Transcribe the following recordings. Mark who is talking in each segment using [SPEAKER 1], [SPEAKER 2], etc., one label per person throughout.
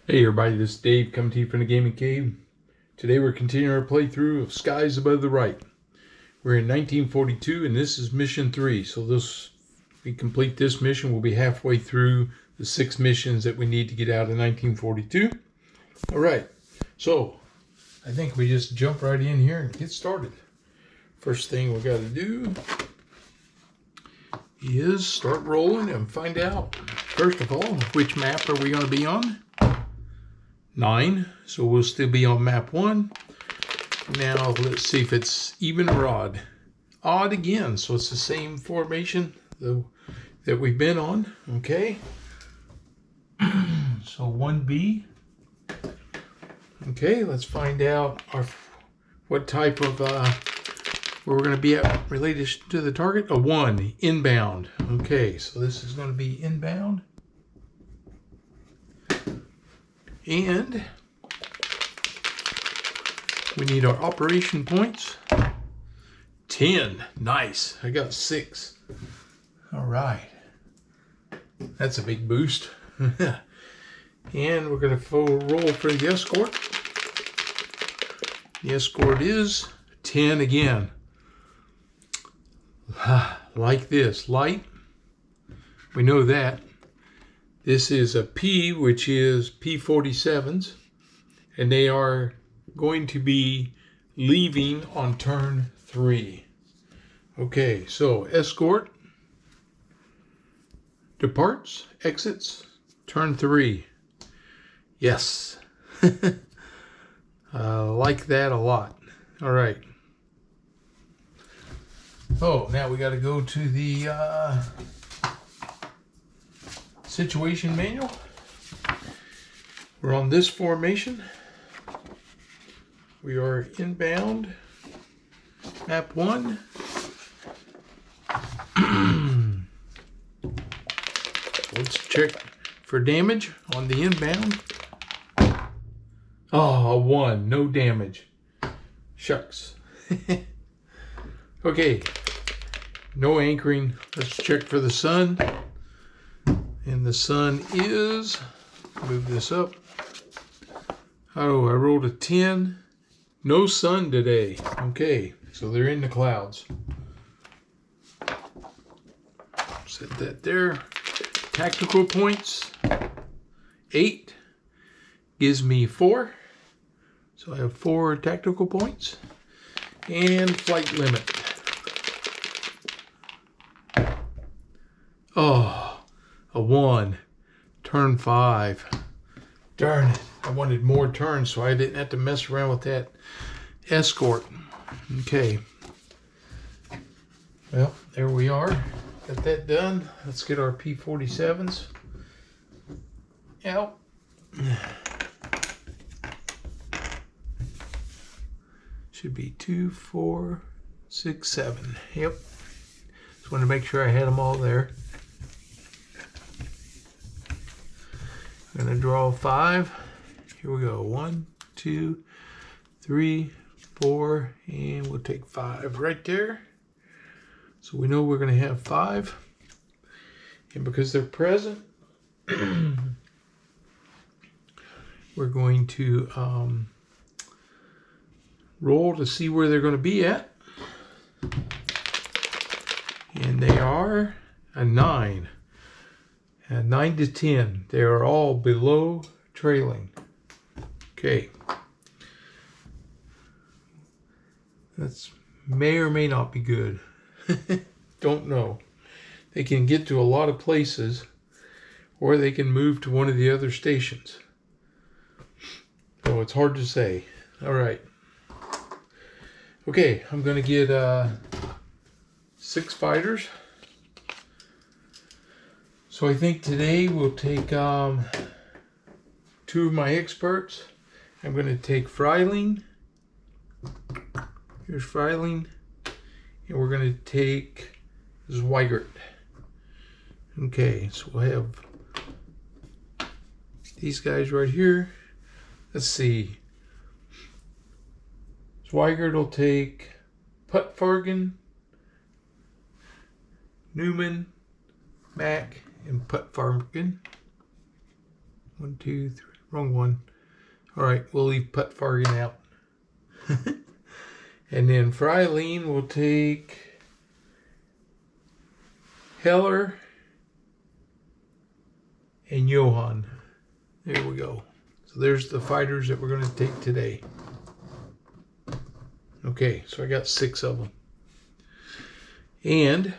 [SPEAKER 1] Hey everybody, this is Dave coming to you from the Gaming Cave. Today we're continuing our playthrough of Skies Above the Reich. We're in 1942 and this is mission 3. So we complete this mission, we'll be halfway through the 6 missions that we need to get out of 1942. Alright, so I think we just jump right in here and get started. First thing we got to do is start rolling and find out, first of all, which map are we going to be on. 9, so we'll still be on map 1. Now let's see if it's even or odd. Odd again, so it's the same formation that we've been on. Okay. So 1B. Okay, let's find out what type of where we're going to be at related to the target. A 1, inbound. Okay, so this is going to be inbound. And we need our operation points. 10. Nice. I got 6. All right. That's a big boost. And we're going to roll for the escort. The escort is 10 again. Like this. Light. We know that. This is a P, which is P-47s, and they are going to be leaving on turn 3. Okay, so escort, departs, exits, turn 3. Yes. Like that a lot. All right. Oh, now we got to go to the situation manual. We're on this formation. We are inbound. Map 1. Let's check for damage on the inbound. Oh, a 1. No damage. Shucks. Okay. No anchoring. Let's check for the sun. And the sun is, move this up. Oh, I rolled a 10. No sun today. Okay, so they're in the clouds. Set that there. Tactical points. 8 gives me 4. So I have 4 tactical points. And flight limit. Oh. A 1, turn 5. Darn it. I wanted more turns so I didn't have to mess around with that escort. Okay. Well, there we are. Got that done. Let's get our P-47s out. Should be 2, 4, 6, 7. Yep. Just wanted to make sure I had them all there. I'm going to draw 5. Here we go. 1, 2, 3, 4, and we'll take 5 right there. So we know we're going to have 5. And because they're present, we're going to roll to see where they're going to be at. And they are a 9. And 9 to 10, they are all below trailing. Okay. That's may or may not be good. Don't know. They can get to a lot of places, or they can move to one of the other stations. So it's hard to say. All right. Okay, I'm going to get 6 fighters. So I think today we'll take 2 of my experts. I'm going to take Freiling. Here's Freiling. And we're going to take Zweigert. Okay, so we'll have these guys right here. Let's see. Zweigert will take Puttfargen, Newman, Mack, and Puttfargen. 1, 2, 3. wrong one. All right, we'll leave Puttfargen out. And then Freiling will take Heller and Johann. There we go. So there's the fighters that we're going to take today. Okay, so I got 6 of them. And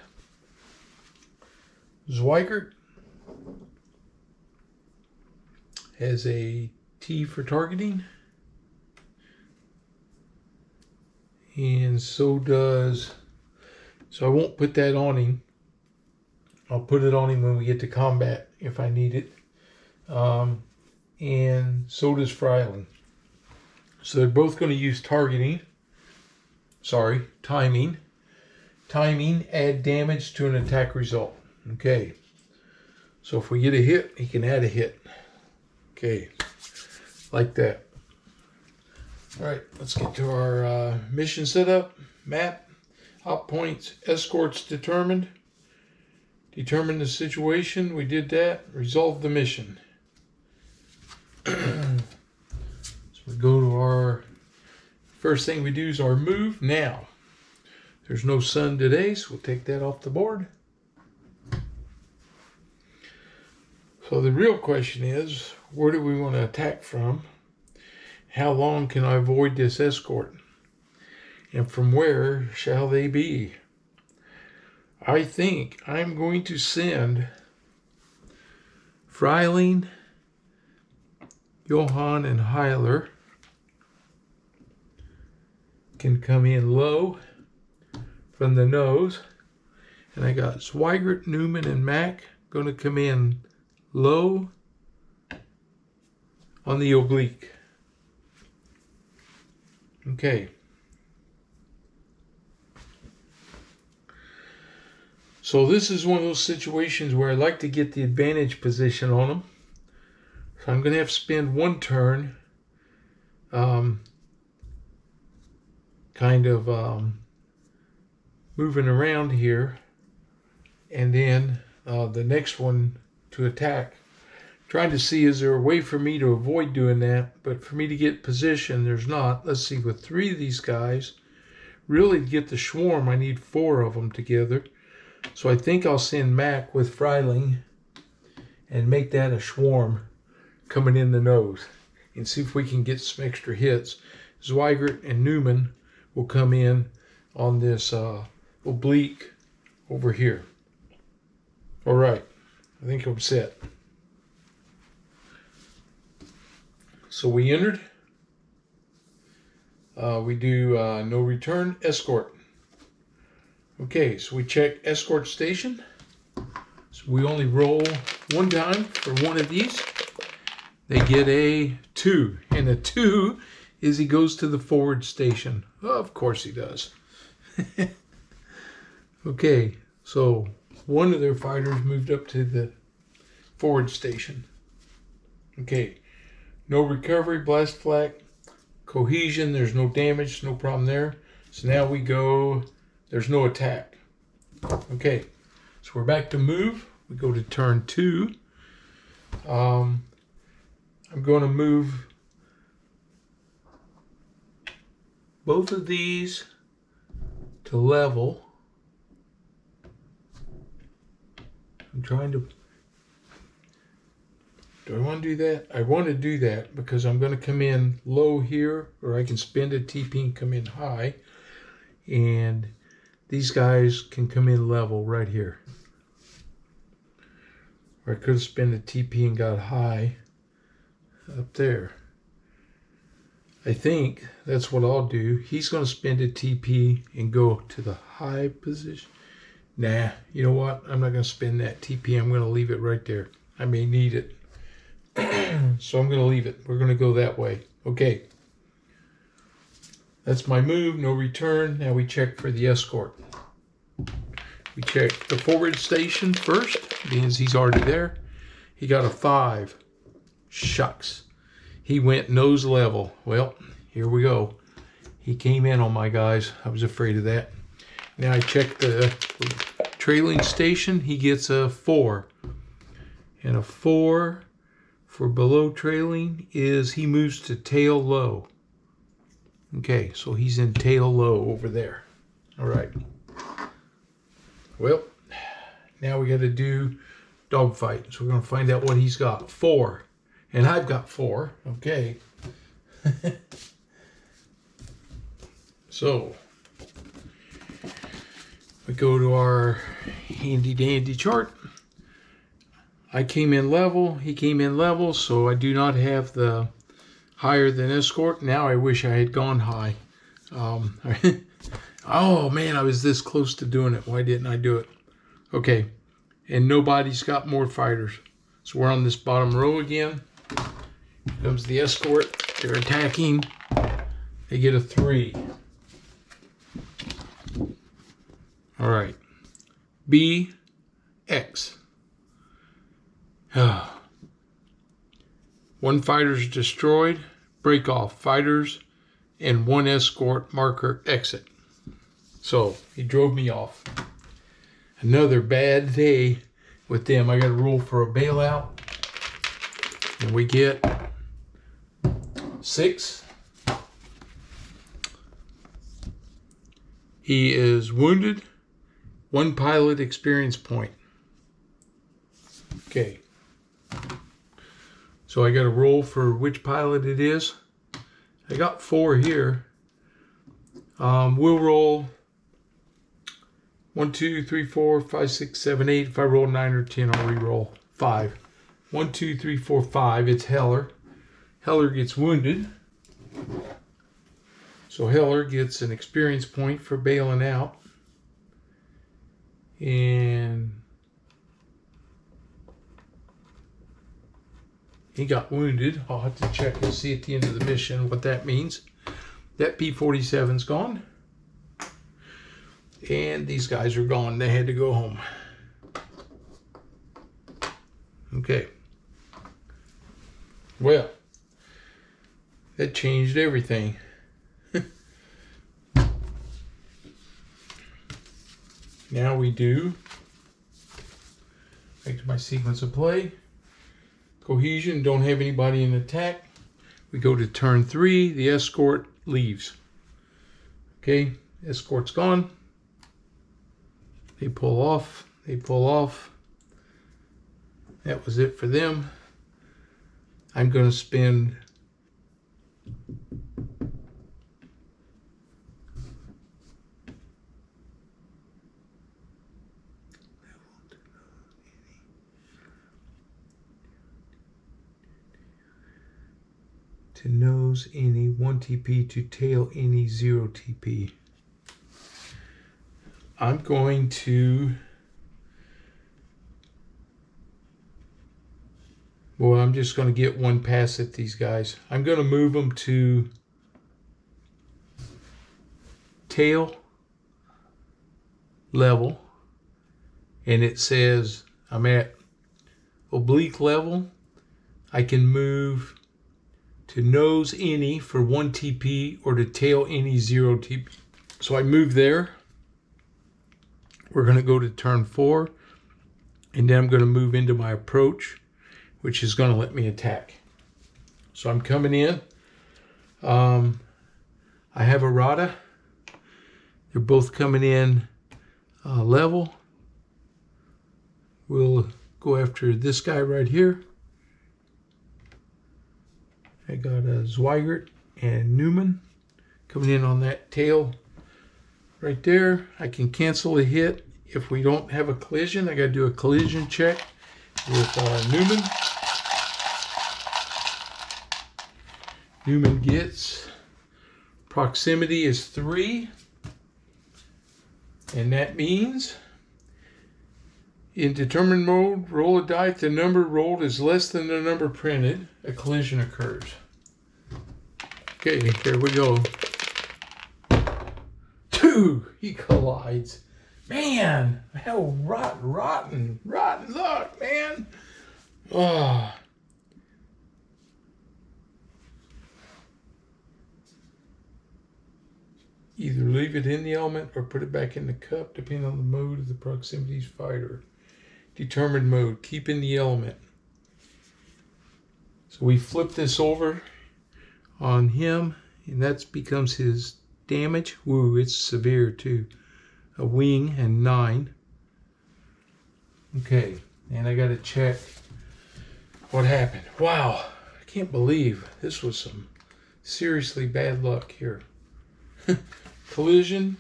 [SPEAKER 1] Zweigert has a T for targeting. And so does, so I won't put that on him. I'll put it on him when we get to combat if I need it. And so does Freiling. So they're both going to use targeting. Sorry, timing. Timing, add damage to an attack result. Okay. So if we get a hit, he can add a hit. Okay. Like that. All right, let's get to our mission setup. Map, op points, escorts determined. Determine the situation. We did that. Resolve the mission. So we go to our, first thing we do is our move now. There's no sun today, so we'll take that off the board. So the real question is, where do we want to attack from? How long can I avoid this escort? And from where shall they be? I think I'm going to send Freiling, Johann, and Heiler can come in low from the nose. And I got Zweigert, Newman, and Mack going to come in low on the oblique. Okay. So this is one of those situations where I like to get the advantage position on them. So I'm going to have to spend one turn kind of moving around here, and then the next one to attack. Trying to see, is there a way for me to avoid doing that? But for me to get position, there's not. Let's see, with 3 of these guys, really to get the swarm, I need 4 of them together. So I think I'll send Mack with Freiling and make that a swarm coming in the nose and see if we can get some extra hits. Zweigert and Newman will come in on this oblique over here. All right, I think I'm set. So we entered. We do no return, escort. Okay, so we check escort station. So we only roll one time for one of these. They get a 2. And a 2 is he goes to the forward station. Oh, of course he does. Okay, so one of their fighters moved up to the forward station. Okay. No recovery, blast flak, cohesion, there's no damage, no problem there. So now we go, there's no attack. Okay, so we're back to move. We go to turn 2. I'm going to move both of these to level. I'm trying to... Do I want to do that? I want to do that because I'm going to come in low here, or I can spend a TP and come in high. And these guys can come in level right here. Or I could have spent a TP and got high up there. I think that's what I'll do. He's going to spend a TP and go to the high position. Nah, you know what? I'm not going to spend that TP. I'm going to leave it right there. I may need it. So I'm going to leave it. We're going to go that way. Okay. That's my move. No return. Now we check for the escort. We check the forward station first, because he's already there. He got a 5. Shucks. He went nose level. Well, here we go. He came in on my guys. I was afraid of that. Now I check the trailing station. He gets a 4. And a 4 for below trailing is he moves to tail low. Okay, so he's in tail low over there. All right. Well, now we got to do dogfight. So we're going to find out what he's got. 4. And I've got 4. Okay. So we go to our handy dandy chart. I came in level, he came in level, so I do not have the higher than escort. Now I wish I had gone high. Oh man, I was this close to doing it. Why didn't I do it? Okay, and nobody's got more fighters. So we're on this bottom row again. Here comes the escort. They're attacking. They get a 3. All right. B, X. 1 fighter's destroyed. Break off fighters. And 1 escort marker exit. So he drove me off. Another bad day with them. I got to roll for a bailout. And we get 6. He is wounded. 1 pilot experience point. Okay. So I got to roll for which pilot it is. I got 4 here. We'll roll 1, 2, 3, 4, 5, 6, 7, 8. If I roll 9 or 10, I'll re-roll 5. 1, 2, 3, 4, 5. It's Heller. Heller gets wounded. So Heller gets an experience point for bailing out. And he got wounded. I'll have to check and see at the end of the mission what that means. That P-47's gone. And these guys are gone. They had to go home. Okay. Well, that changed everything. Now we do, back to my sequence of play. Cohesion, don't have anybody in attack. We go to turn 3, the escort leaves. Okay, escort's gone. They pull off, they pull off. That was it for them. I'm going to spend to nose any 1 TP, to tail any 0 TP. I'm going to, well, I'm just going to get 1 pass at these guys. I'm going to move them to tail level, and it says I'm at oblique level. I can move to nose any for 1 TP or to tail any 0 TP. So I move there. We're going to go to turn 4, and then I'm going to move into my approach, which is going to let me attack. So I'm coming in. I have a Rada. They're both coming in level. We'll go after this guy right here. I got a Zweigert and Newman coming in on that tail right there. I can cancel a hit if we don't have a collision. I got to do a collision check with Newman. Newman gets proximity is 3, and that means in determined mode, roll a die. If the number rolled is less than the number printed, a collision occurs. Okay, here we go. 2, he collides. Man, how rotten luck, man. Oh. Either leave it in the element or put it back in the cup, depending on the mode of the proximities fighter. Determined mode, keep in the element. So we flip this over on him, and that becomes his damage. Ooh, it's severe too. A wing and 9. Okay, and I gotta check what happened. Wow, I can't believe this was some seriously bad luck here. Collision.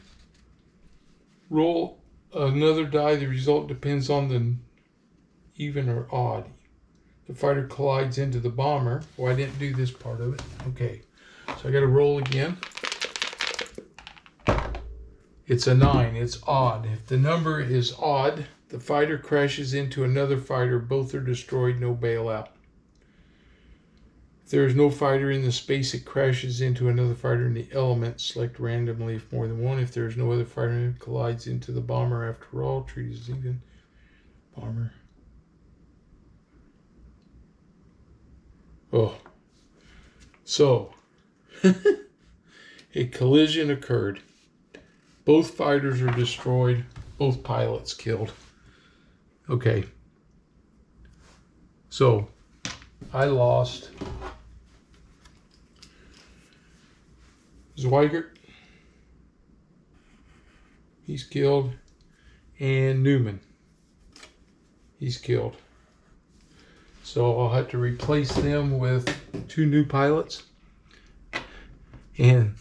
[SPEAKER 1] Roll another die. The result depends on the even or odd. The fighter collides into the bomber. Oh, I didn't do this part of it. Okay, so I got to roll again. It's a 9. It's odd. If the number is odd, the fighter crashes into another fighter. Both are destroyed. No bailout. If there is no fighter in the space, it crashes into another fighter in the element. Select randomly if more than one. If there is no other fighter, it collides into the bomber. After all, treat as even. Bomber. Oh. So, a collision occurred. Both fighters are destroyed. Both pilots killed. Okay. So, I lost Zweigert. He's killed. And Newman. He's killed. So I'll have to replace them with 2 new pilots. And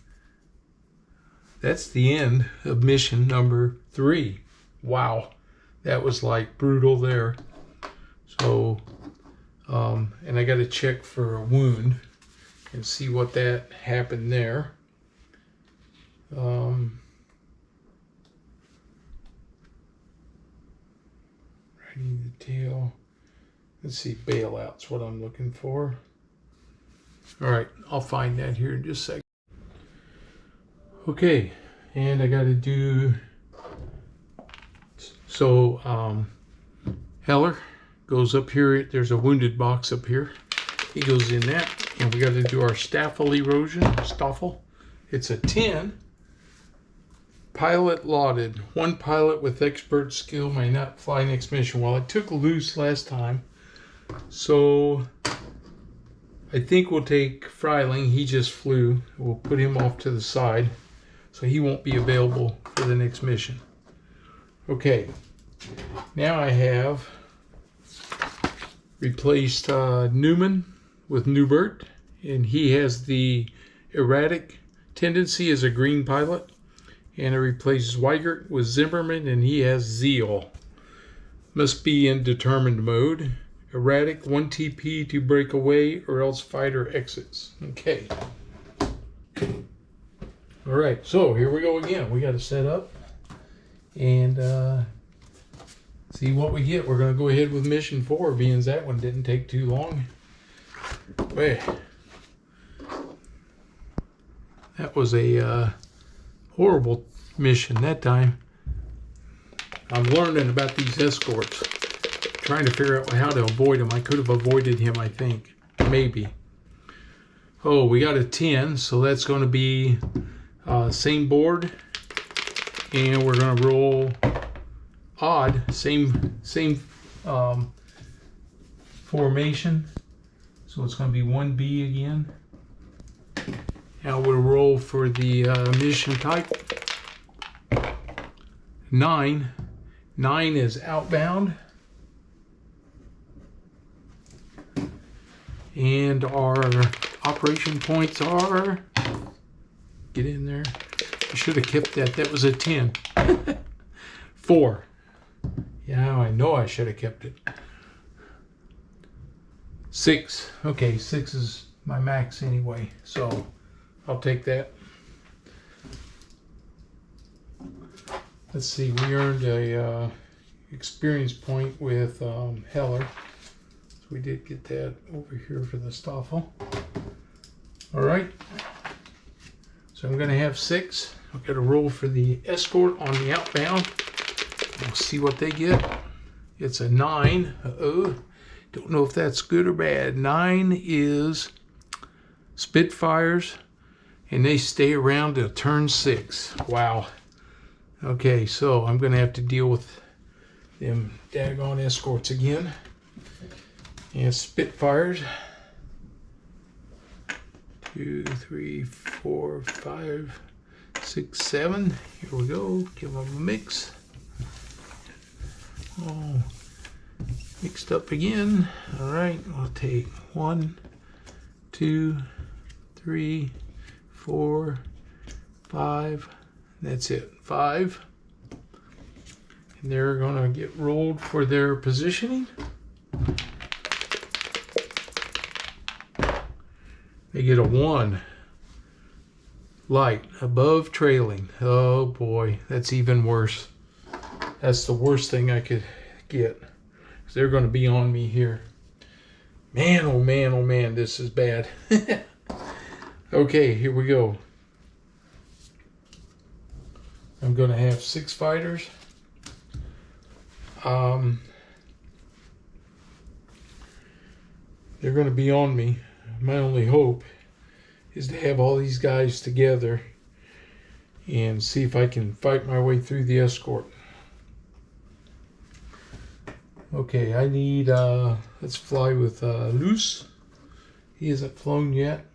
[SPEAKER 1] that's the end of mission number 3. Wow. That was like brutal there. So, and I got to check for a wound and see what that happened there. Riding the tail. Let's see, bailout's what I'm looking for. All right, I'll find that here in just a second. Okay, and I got to do, so Heller goes up here. There's a wounded box up here. He goes in that, and we got to do our Staffel erosion. Staffel. It's a 10. Pilot lauded. 1 pilot with expert skill may not fly next mission. Well, I took loose last time, so I think we'll take Freiling. He just flew. We'll put him off to the side, so he won't be available for the next mission. Okay, now I have replaced Newman with Newbert, and he has the erratic tendency as a green pilot. And I replaced Weigert with Zimmerman, and he has Zeal. Must be in determined mode. Erratic, 1 TP to break away, or else fighter exits. Okay. All right, so here we go again. We got to set up and see what we get. We're going to go ahead with mission 4, being that one didn't take too long. Wait. That was a horrible mission that time. I'm learning about these escorts, trying to figure out how to avoid them. I could have avoided him, I think. Maybe. Oh, we got a 10, so that's going to be same board, and we're going to roll odd, same formation, so it's going to be 1B again. Now we'll roll for the mission type. 9. 9 is outbound. And our operation points are, get in there. I should have kept that. That was a 10. 4. Yeah, I know I should have kept it. 6. Okay, 6 is my max anyway, so I'll take that. Let's see, we earned a experience point with Heller. So we did get that over here for the Staffel. All right. So I'm going to have 6. I've got to roll for the escort on the outbound. We'll see what they get. It's a 9. Uh-oh. Don't know if that's good or bad. 9 is Spitfires, and they stay around till turn 6. Wow. Okay, so I'm going to have to deal with them daggone escorts again. And Spitfires. 2, 3, 4, 5, 6, 7. Here we go. Give them a mix. Oh, mixed up again. All right, I'll take 1, 2, 3, 4, 5. That's it, 5. And they're gonna get rolled for their positioning. They get a 1. Light, above trailing. Oh boy, that's even worse. That's the worst thing I could get. They're gonna be on me here. Man, oh man, this is bad. Okay, here we go. I'm going to have 6 fighters. They're going to be on me. My only hope is to have all these guys together and see if I can fight my way through the escort. Okay, I need, let's fly with Luce. He hasn't flown yet.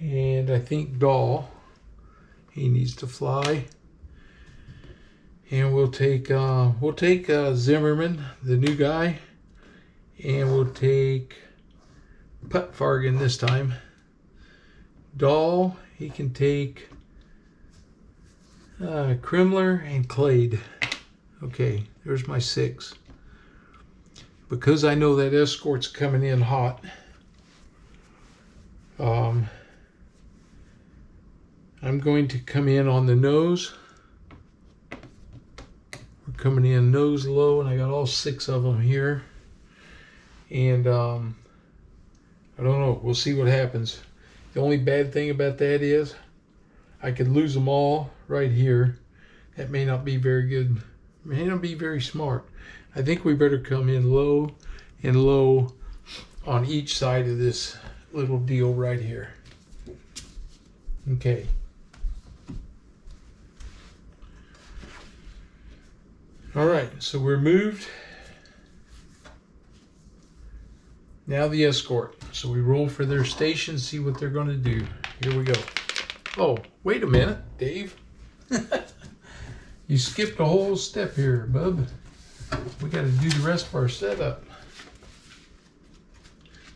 [SPEAKER 1] And I think Dahl, he needs to fly. And we'll take Zimmerman, the new guy, and we'll take Puttfargen this time. Dahl, he can take Krimler and Clade. Okay, there's my 6. Because I know that escort's coming in hot, I'm going to come in on the nose. We're coming in nose low, and I got all 6 of them here. And I don't know. We'll see what happens. The only bad thing about that is I could lose them all right here. That may not be very good. May not be very smart. I think we better come in low and low on each side of this little deal right here. Okay. All right, so we're moved. Now the escort. So we roll for their station, see what they're going to do. Here we go. Oh, wait a minute, Dave. You skipped a whole step here, bub. We got to do the rest of our setup.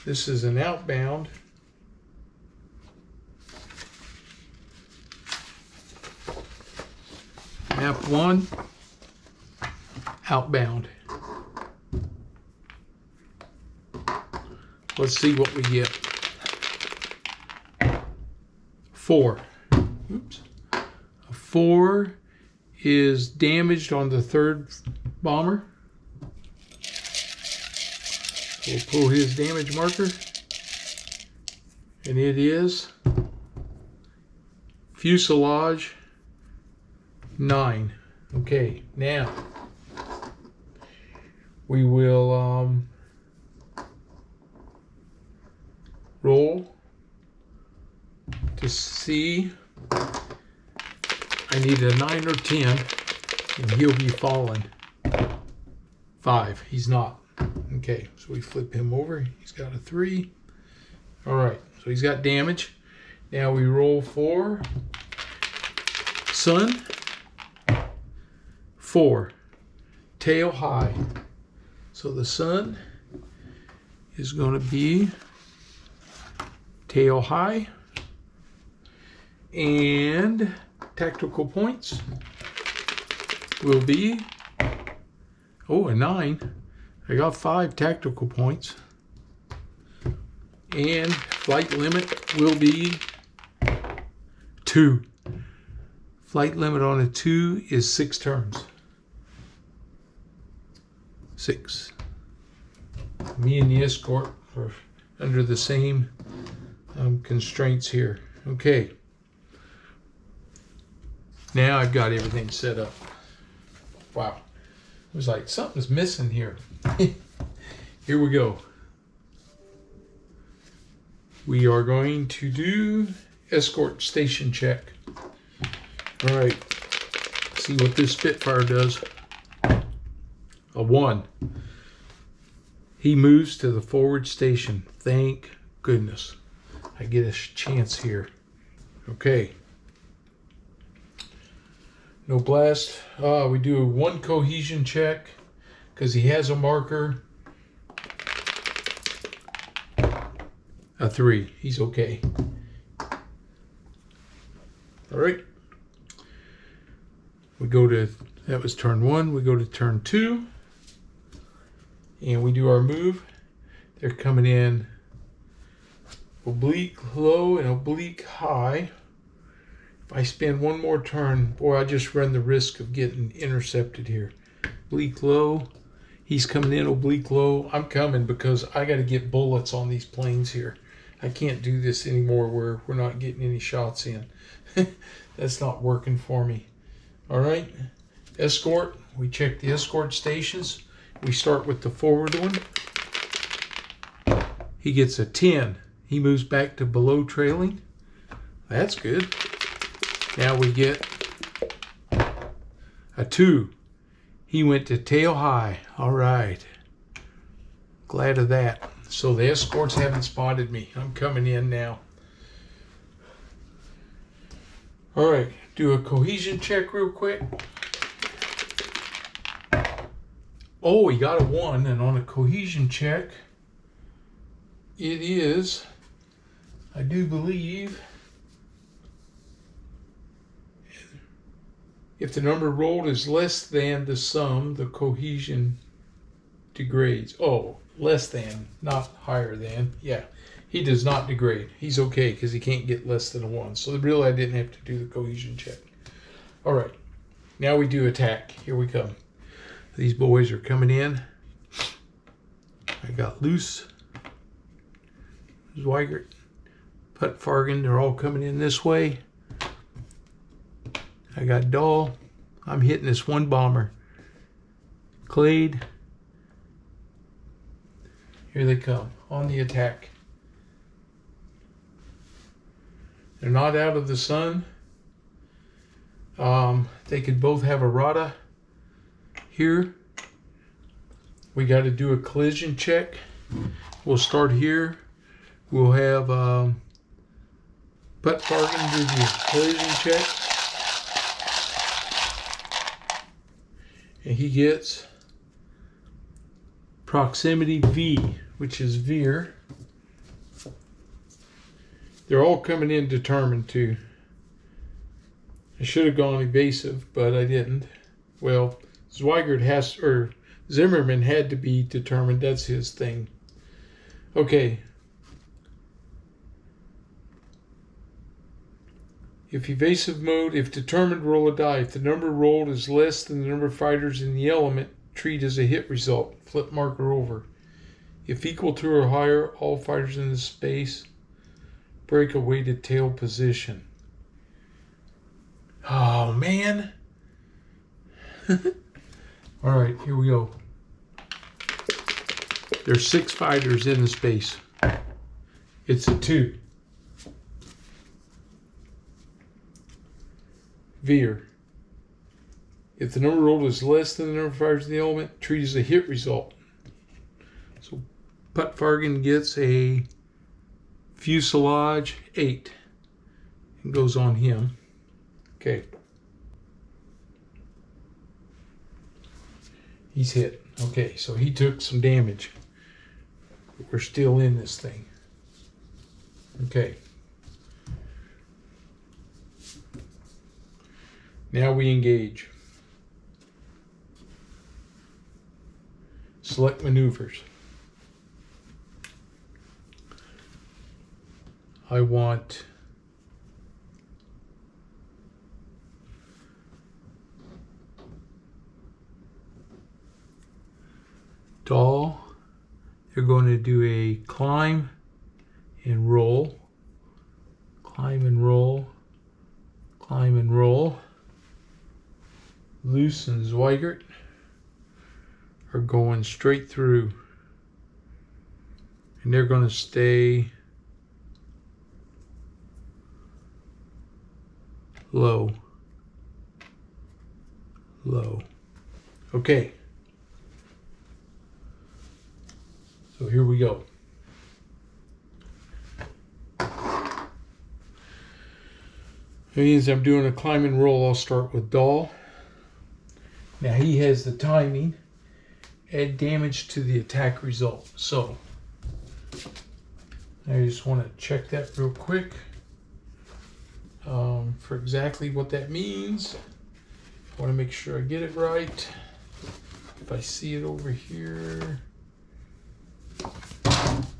[SPEAKER 1] This is an outbound. Map 1, outbound. Let's see what we get. 4. Oops. A 4 is damaged on the 3rd bomber. So we'll pull his damage marker. And it is fuselage 9. Okay, now we will roll to see. I need a 9 or 10, and he'll be falling. 5, he's not. Okay, so we flip him over. He's got a 3. All right, so he's got damage. Now we roll for Sun. 4, tail high. So the Sun is going to be tail high, and tactical points will be, oh, a 9. I got 5 tactical points, and flight limit will be 2. Flight limit on a 2 is 6 turns. 6. Me and the escort are under the same constraints here. Okay. Now I've got everything set up. Wow. It was like something's missing here. Here we go. We are going to do escort station check. All right. See what this Spitfire does. A 1. He moves to the forward station. Thank goodness. I get a chance here. Okay. No blast. We do one cohesion check because he has a marker. A 3. He's okay. All right. We go to, that was turn 1. We go to turn 2. And we do our move. They're coming in oblique low and oblique high. If I spend one more turn, boy, I just run the risk of getting intercepted here. Oblique low. He's coming in oblique low. I'm coming because I got to get bullets on these planes here. I can't do this anymore where we're not getting any shots in. That's not working for me. All right. Escort. We check the escort stations. We start with the forward one. He gets a 10. He moves back to below trailing. That's good. Now we get a 2. He went to tail high. All right. Glad of that. So the escorts haven't spotted me. I'm coming in now. All right. Do a cohesion check real quick. Oh, he got a 1. And on a cohesion check, it is, I do believe, if the number rolled is less than the sum, the cohesion degrades. Oh, less than, not higher than. Yeah, he does not degrade. He's okay because he can't get less than a 1. So really I didn't have to do the cohesion check. All right, now we do attack. Here we come. These boys are coming in. I got loose. Zweigert, Putt Fargan, they're all coming in this way. I got Dahl. I'm hitting this one bomber. Clade. Here they come on the attack. They're not out of the sun. They could both have a rada here. We got to do a collision check. We'll start here. We'll have Putt Fargan do the collision check. And he gets proximity V, which is veer. They're all coming in determined too. I should have gone evasive, but I didn't. Well, Zweigert has, or Zimmerman had to be determined. That's his thing. Okay. If evasive mode, if determined, roll a die. If the number rolled is less than the number of fighters in the element, treat as a hit result. Flip marker over. If equal to or higher, all fighters in the space break a weighted tail position. Oh, man. All right, here we go. There's 6 fighters in the space. It's a 2. Veer. If the number rolled is less than the number of fighters in the element, treat as a hit result. So Putt Fargan gets a fuselage 8. It goes on him. Okay. He's hit. Okay, so he took some damage. We're still in this thing. Okay. Now we engage. Select maneuvers. I want Dahl. They're going to do a climb and roll. Climb and roll. Climb and roll. Luce and Zweigert are going straight through. And they're going to stay low. Low. Okay. So here we go. That means I'm doing a climb and roll. I'll start with Dahl. Now he has the timing. Add damage to the attack result. So I just want to check that real quick for exactly what that means. I want to make sure I get it right. If I see it over here.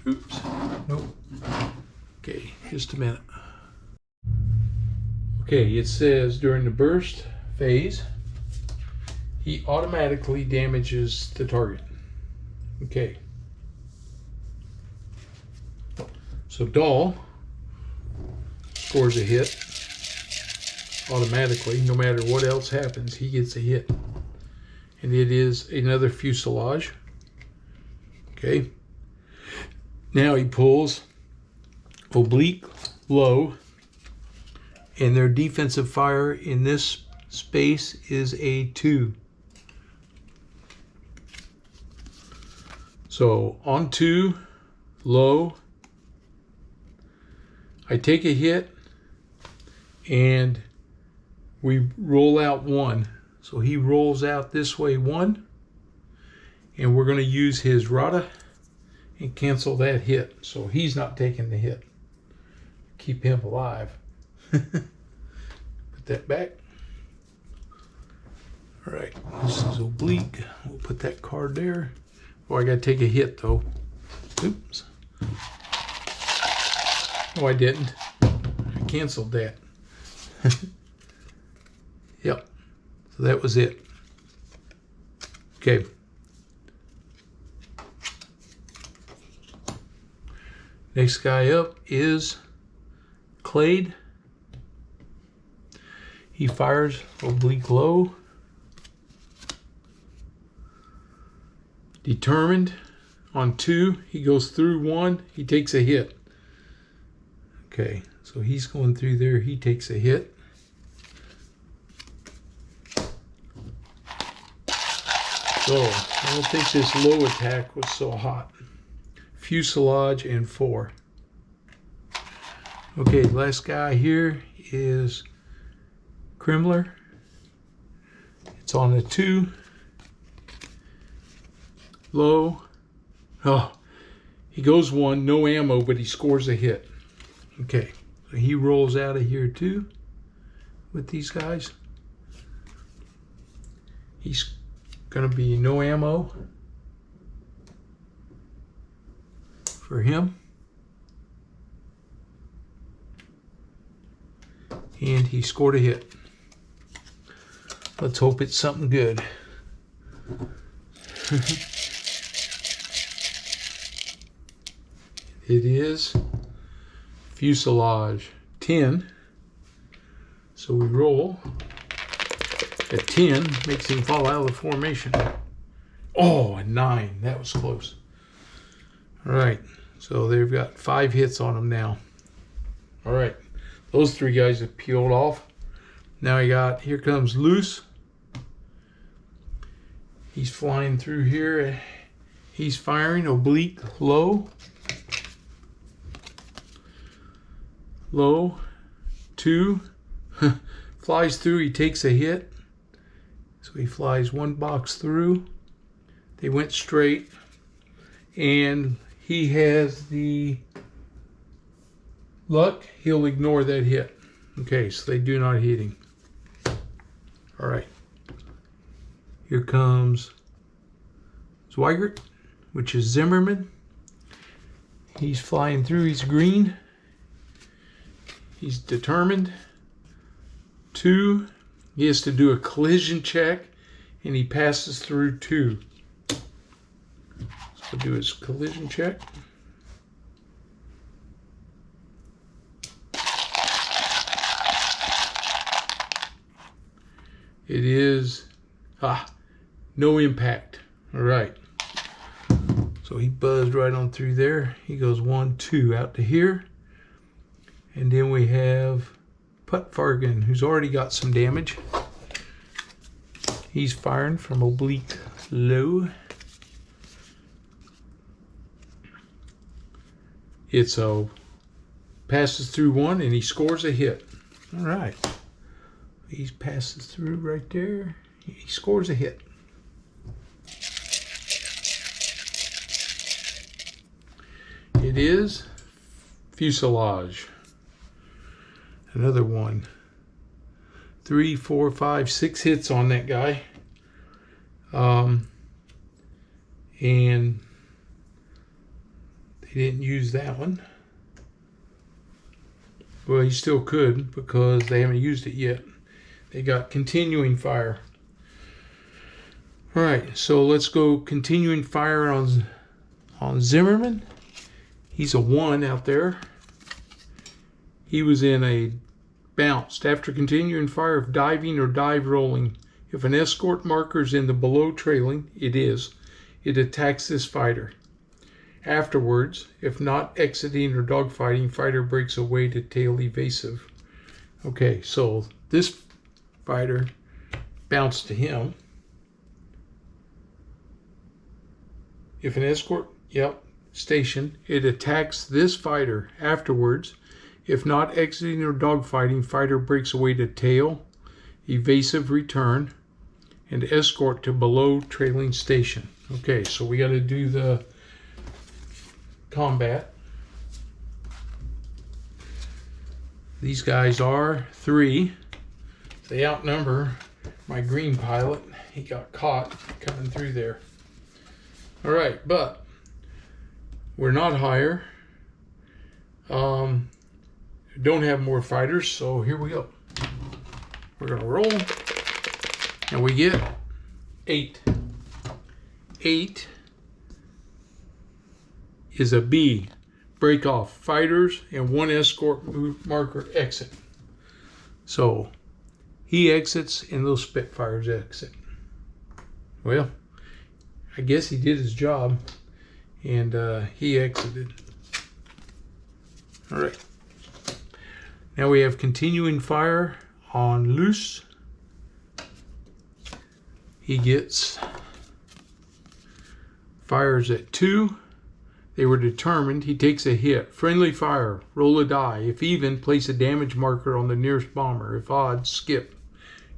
[SPEAKER 1] Oops. Nope. Okay, just a minute. Okay, it says during the burst phase, he automatically damages the target. Okay. So Dahl scores a hit automatically. No matter what else happens, he gets a hit. And it is another fuselage. Okay. Now he pulls oblique low, and their defensive fire in this space is a 2. So on 2, low, I take a hit and we roll out 1. So he rolls out this way 1, and we're going to use his rata and cancel that hit. So he's not taking the hit. Keep him alive. Put that back. All right, this is oblique. We'll put that card there. Oh, I got to take a hit though. Oops. Oh, I didn't. I canceled that. Yep. So that was it. Okay. Next guy up is Clade. He fires oblique low. Determined. On 2, he goes through 1. He takes a hit. Okay, so he's going through there. He takes a hit. So I don't think this low attack was so hot. Fuselage and 4. Okay, last guy here is Kremler. It's on the 2. Low. Oh, he goes 1, no ammo, but he scores a hit. Okay, so he rolls out of here too with these guys. He's going to be no ammo for him. And he scored a hit. Let's hope it's something good. It is fuselage 10. So we roll. At 10 makes him fall out of the formation. Oh, a 9. That was close. All right. So they've got 5 hits on them now. All right. Those 3 guys have peeled off. Now here comes Loose. He's flying through here. He's firing oblique low. Low. 2. Flies through. He takes a hit. So he flies 1 box through. They went straight. And he has the luck. He'll ignore that hit. Okay, so they do not hit him. All right. Here comes Zweigert, which is Zimmerman. He's flying through. He's green. He's determined. 2. He has to do a collision check, and he passes through 2. So we'll do his collision check. It is no impact. All right. So he buzzed right on through there. He goes 1, 2 out to here. And then we have Puttfargen, who's already got some damage. He's firing from oblique low. It's passes through 1 and he scores a hit. All right. He passes through right there. He scores a hit. It is fuselage. Another one. 3, 4, 5, 6 hits on that guy. And they didn't use that one. Well, you still could because they haven't used it yet. They got continuing fire. All right, so let's go continuing fire on Zimmerman. He's a 1 out there. He was in a bounced after continuing fire of diving or dive rolling. If an escort marker is in the below trailing, it attacks this fighter. Afterwards, if not exiting or dogfighting, fighter breaks away to tail evasive. Okay, so this fighter bounced to him. If an escort, station, it attacks this fighter. Afterwards, if not exiting or dogfighting, fighter breaks away to tail, evasive return, and escort to below trailing station. Okay, so we got to do the combat. These guys are 3. They outnumber my green pilot. He got caught coming through there. All right, but we're not higher. Don't have more fighters, so here we go. We're gonna roll, and we get 8. 8 is a B. Break off fighters and 1 escort marker exit. So he exits and those Spitfires exit. Well, I guess he did his job and he exited. All right. Now we have continuing fire on Loose. He gets fires at 2. They were determined. He takes a hit. Friendly fire. Roll a die. If even, place a damage marker on the nearest bomber. If odd, skip.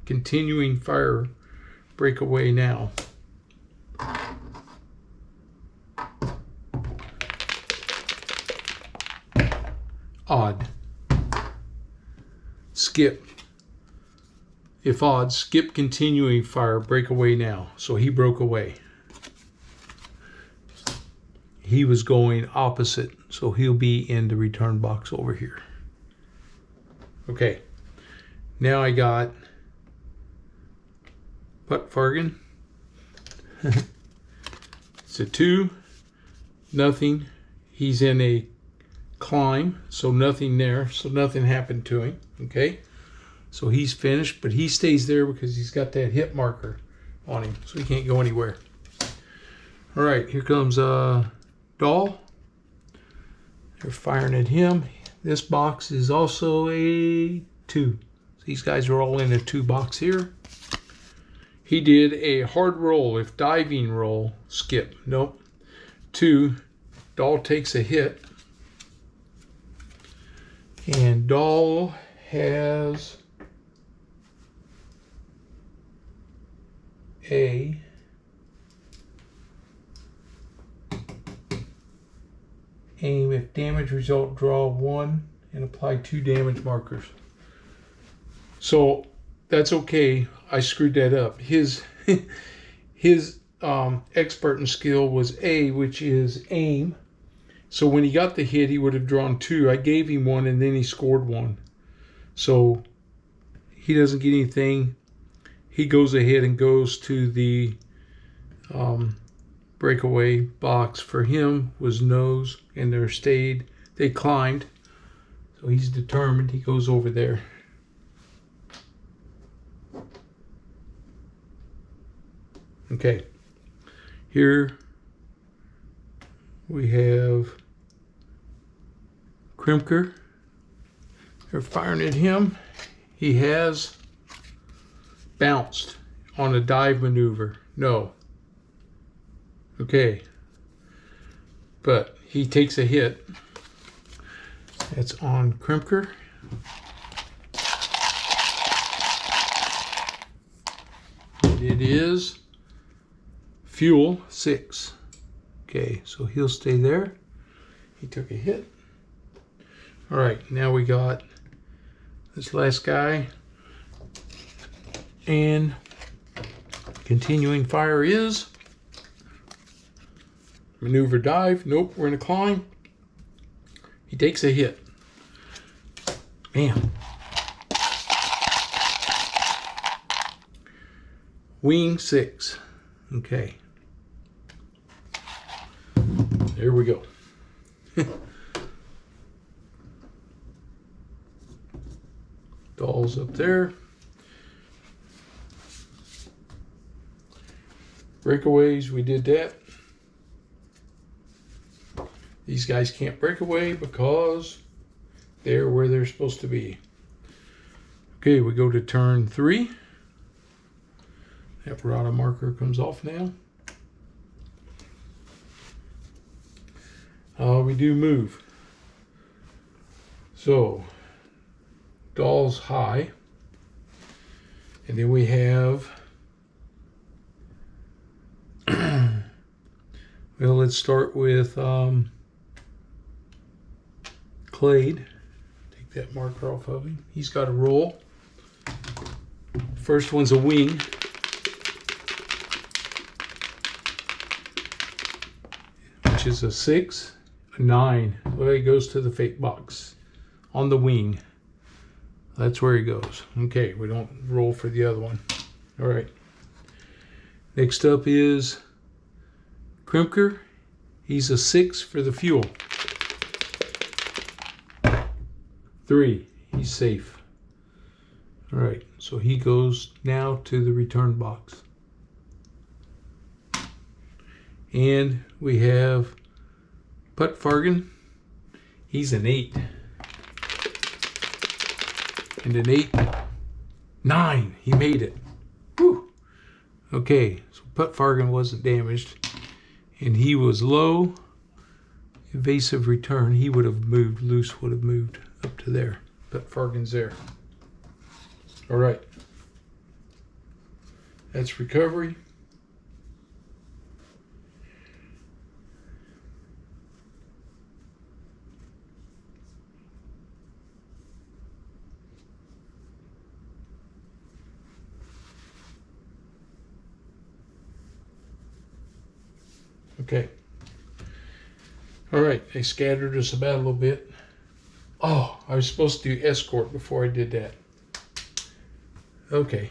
[SPEAKER 1] Continuing fire. Break away now. Odd. Skip. If odd, skip continuing fire. Break away now. So he broke away. He was going opposite, so he'll be in the return box over here. Okay, now I got Puttfargen. It's a 2, nothing. He's in a climb, so nothing there, so nothing happened to him. Okay, so he's finished, but he stays there because he's got that hit marker on him, so he can't go anywhere. All right, here comes Dahl. They're firing at him. This box is also a 2. These guys are all in a 2 box here. He did a hard roll. If diving roll, skip. Nope. 2. Dahl takes a hit. And Dahl has a aim. If damage result, draw 1 and apply 2 damage markers. So that's okay. I screwed that up. His expert and skill was A, which is aim. So when he got the hit, he would have drawn 2. I gave him 1 and then he scored 1. So he doesn't get anything. He goes ahead and goes to the breakaway box. For him was nose, and they climbed, so he's determined. He goes over there. Okay, here we have Krimker. They're firing at him. He has bounced on a dive maneuver. No. Okay, but he takes a hit. That's on Krimker. and it is fuel 6. Okay, so he'll stay there. He took a hit. All right, now we got this last guy, and continuing fire is maneuver dive. Nope, we're gonna climb. He takes a hit. Man. Wing 6. Okay. There we go. Dolls up there. Breakaways, we did that. These guys can't break away because they're where they're supposed to be. Okay, we go to turn 3. That Verada marker comes off now. We do move. So, dolls high. And then we have, well, let's start with Clade. Take that marker off of him. He's got a roll. First one's a wing. Which is a 6, a 9. Well, he goes to the fate box on the wing. That's where he goes. Okay, we don't roll for the other one. All right. Next up is Krimker. He's a 6 for the fuel. 3. He's safe. All right, so he goes now to the return box. And we have Puttfargen. He's an 8. And an 8. 9. He made it. Whew. Okay, so Puttfargen wasn't damaged. And he was low. Evasive return. He would have moved. Loose would have moved up to there. Puttfargen's there. All right. That's recovery. Okay. All right, they scattered us about a little bit. Oh, I was supposed to do escort before I did that. Okay.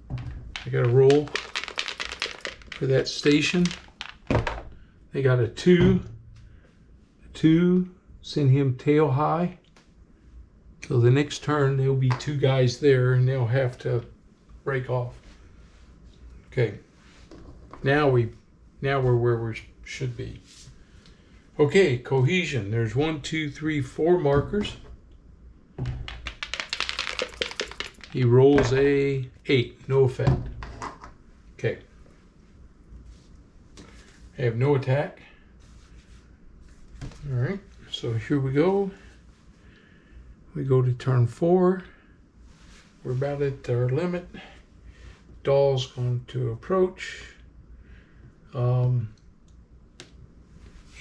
[SPEAKER 1] I got a roll for that station. They got a 2. A 2, send him tail high. So the next turn, there'll be 2 guys there, and they'll have to break off. Okay. Now we're where we should be. Okay, cohesion. There's 1, 2, 3, 4 markers. He rolls a 8, no effect. Okay. I have no attack. All right, so here we go. We go to turn 4. We're about at our limit. Doll's going to approach.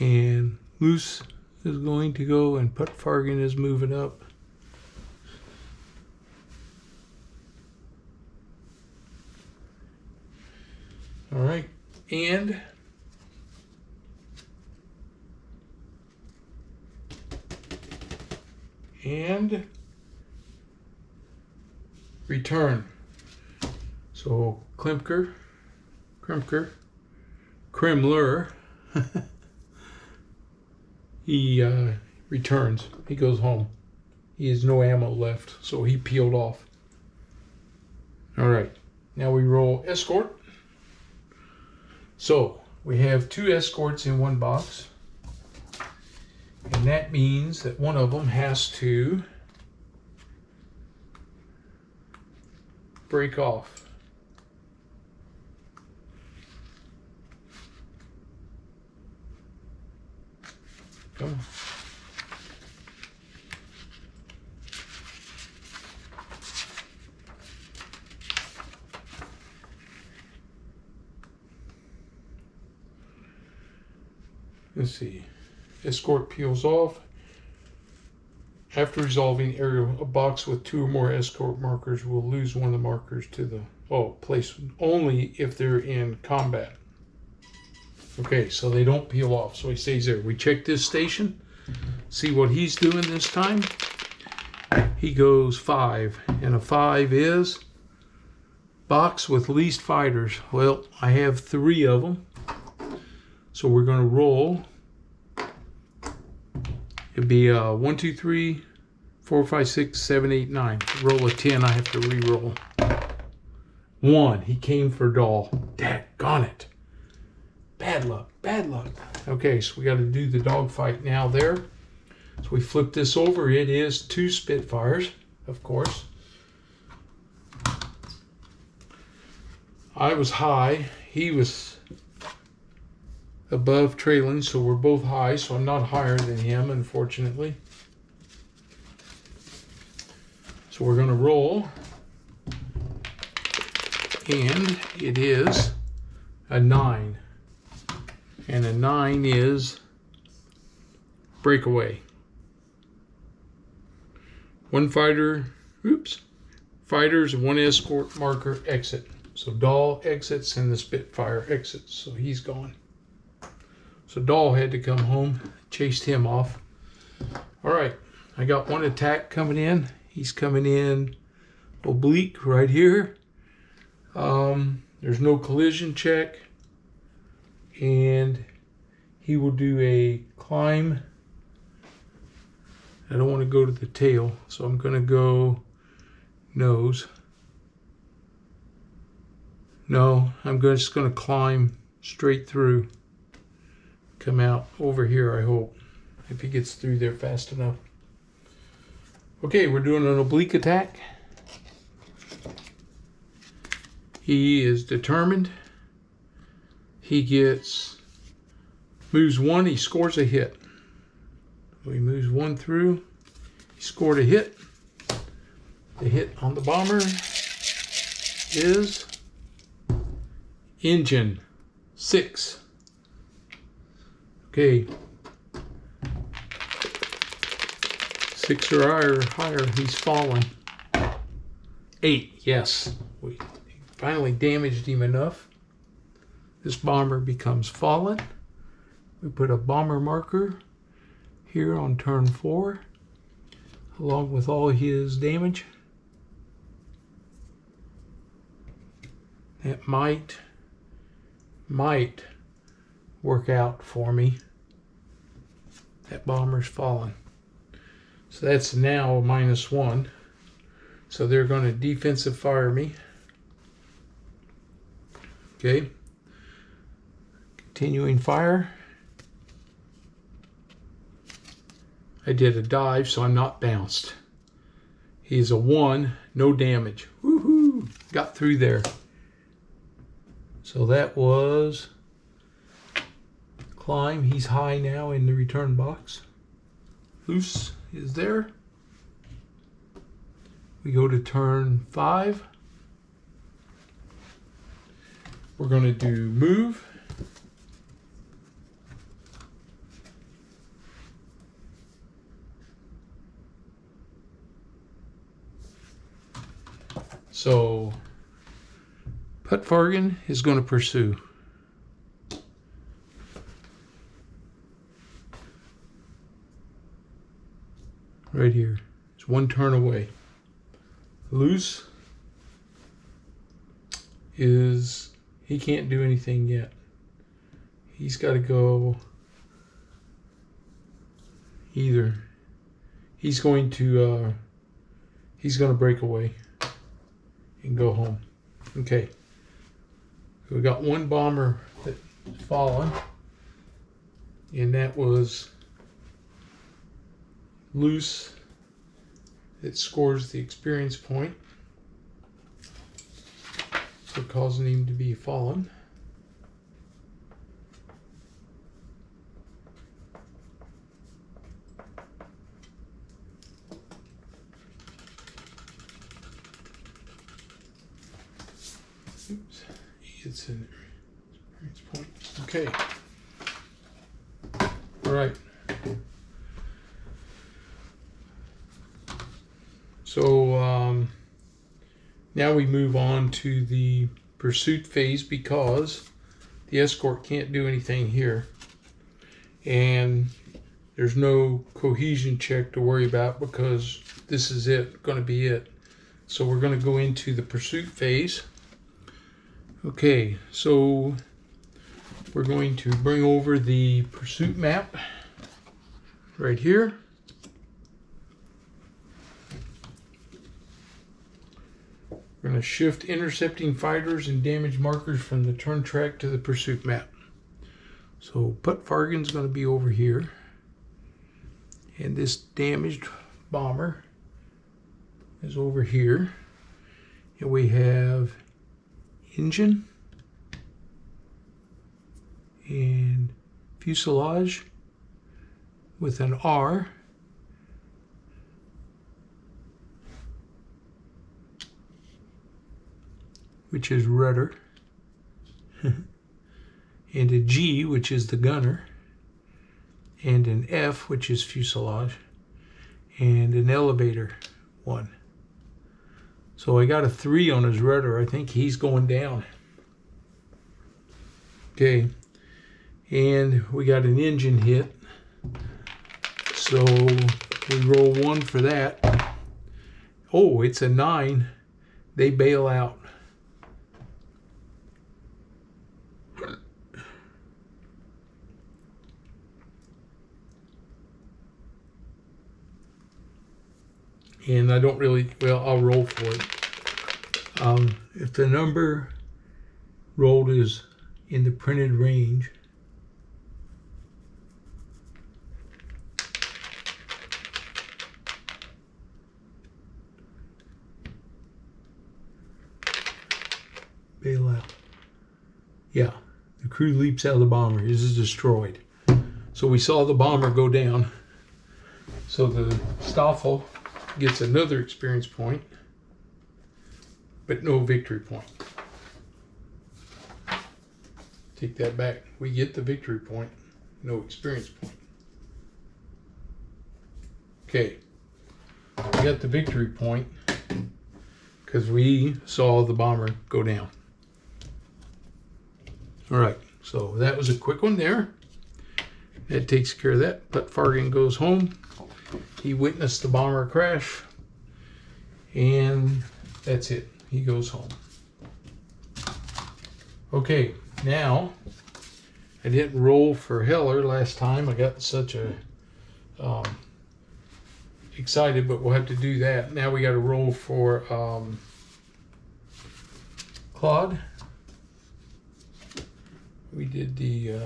[SPEAKER 1] And Loose is going to go, and Puttfargen is moving up. All right, and return. So Krimler, he returns. He goes home. He has no ammo left, so he peeled off. All right, now we roll escort. So we have 2 escorts in 1 box, and that means that one of them has to break off. Come on. Let's see. Escort peels off. After resolving area, a box with 2 or more escort markers will lose one of the markers to the place only if they're in combat. Okay, so they don't peel off, so he stays there. We check this station, see what he's doing this time. He goes 5, and a 5 is box with least fighters. Well, I have 3 of them, so we're going to roll. It'd be 1, 2, 3, 4, 5, 6, 7, 8, 9. Roll a 10, I have to re-roll. 1, he came for doll. Daggone it. Bad luck, bad luck. Okay, so we got to do the dog fight now there. So we flip this over. It is 2 Spitfires, of course. I was high. He was above trailing, so we're both high, so I'm not higher than him, unfortunately. So we're going to roll, and it is a 9, and a 9 is breakaway. 1 fighter, fighters, 1 escort marker exit. So Dahl exits and the Spitfire exits, so he's gone. So Dahl had to come home, chased him off. All right, I got 1 attack coming in. He's coming in oblique right here. There's no collision check. And he will do a climb. I don't want to go to the tail, so I'm going to go nose. No, I'm just going to climb straight through. Come out over here, I hope, if he gets through there fast enough. Okay, we're doing an oblique attack. He is determined. He moves 1, he scores a hit. So he moves 1 through, he scored a hit. The hit on the bomber is engine 6. Okay. 6 or higher, he's fallen. 8, yes. We finally damaged him enough. This bomber becomes fallen. We put a bomber marker here on turn 4, along with all his damage. That might work out for me. That bomber's fallen. So that's now a -1. So they're going to defensive fire me. Okay. Continuing fire. I did a dive, so I'm not bounced. He's a 1, no damage. Woohoo! Got through there. So that was climb. He's high now in the return box. Loose is there. We go to turn 5. We're going to do move. So Puttfargen is going to pursue. Right here. It's 1 turn away. Loose is, he can't do anything yet. He's got to go either. He's going to break away and go home. Okay. So we got 1 bomber that's fallen, and that was loose. It scores the experience point for causing him to be fallen. Oops, he gets an experience point. Okay. All right. So now we move on to the pursuit phase because the escort can't do anything here. And there's no cohesion check to worry about because this is going to be it. So we're going to go into the pursuit phase. Okay, so we're going to bring over the pursuit map right here. We're going to shift intercepting fighters and damage markers from the turn track to the pursuit map. So Putt-Fargan's going to be over here. And this damaged bomber is over here. And we have engine and fuselage with an R. Which is rudder. And a G, which is the gunner. And an F, which is fuselage. And an elevator, 1. So I got a 3 on his rudder. I think he's going down. Okay. And we got an engine hit. So we roll 1 for that. Oh, it's a 9. They bail out. And I don't really, well, I'll roll for it. If the number rolled is in the printed range, bail out. Yeah, the crew leaps out of the bomber. This is destroyed. So we saw the bomber go down. So the Stoffel gets another experience point, but no victory point. Take that back. We get the victory point, no experience point. Okay, we got the victory point because we saw the bomber go down. All right, so that was a quick one there. That takes care of that. Putt-Fargan goes home. He witnessed the bomber crash, and that's it. He goes home. Okay, now I didn't roll for Heller last time. I got such a excited, but we'll have to do that. Now we got to roll for Claude. We did the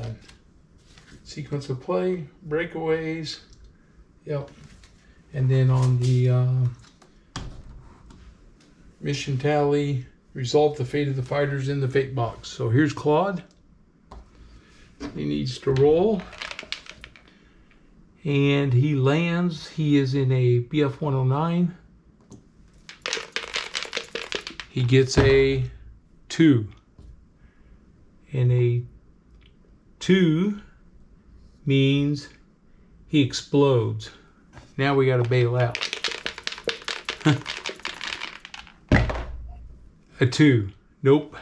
[SPEAKER 1] sequence of play, breakaways. Yep. And then on the mission tally, resolve the fate of the fighters in the fate box. So here's Claude. He needs to roll. And he lands. He is in a BF 109. He gets a 2. And a 2 means he explodes. Now we got to bail out. A 2. Nope.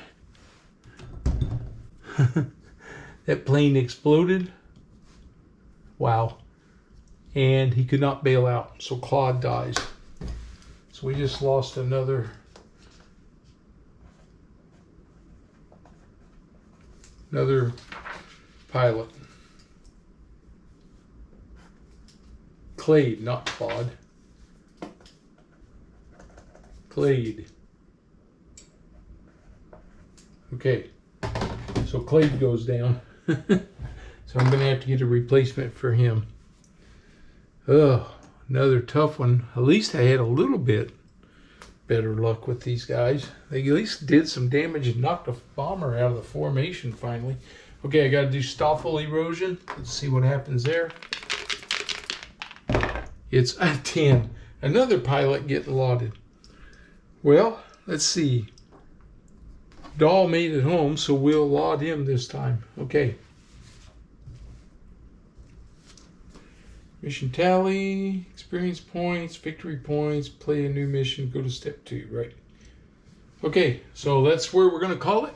[SPEAKER 1] That plane exploded. Wow. And he could not bail out. So Claude dies. So we just lost another pilot. Clade, not Claude. Clade. Okay, so Clade goes down. So I'm going to have to get a replacement for him. Oh, another tough one. At least I had a little bit better luck with these guys. They at least did some damage and knocked a bomber out of the formation finally. Okay, I got to do Stoffel erosion. Let's see what happens there. It's a 10. Another pilot getting lauded. Well, let's see. Dahl made it home, so we'll laud him this time. Okay. Mission tally, experience points, victory points, play a new mission, go to step 2, right? Okay, so that's where we're going to call it.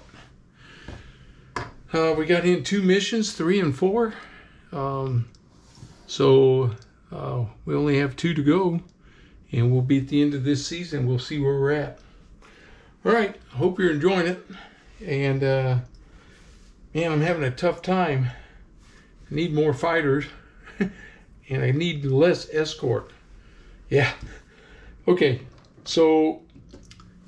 [SPEAKER 1] We got in 2 missions, 3 and 4. So we only have 2 to go, and we'll be at the end of this season. We'll see where we're at. All right, I hope you're enjoying it. And man, I'm having a tough time. I need more fighters, and I need less escort. Yeah. Okay, so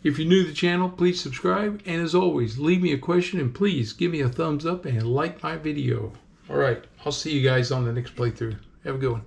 [SPEAKER 1] if you're new to the channel, please subscribe. And as always, leave me a question and please give me a thumbs up and like my video. All right, I'll see you guys on the next playthrough. Have a good one.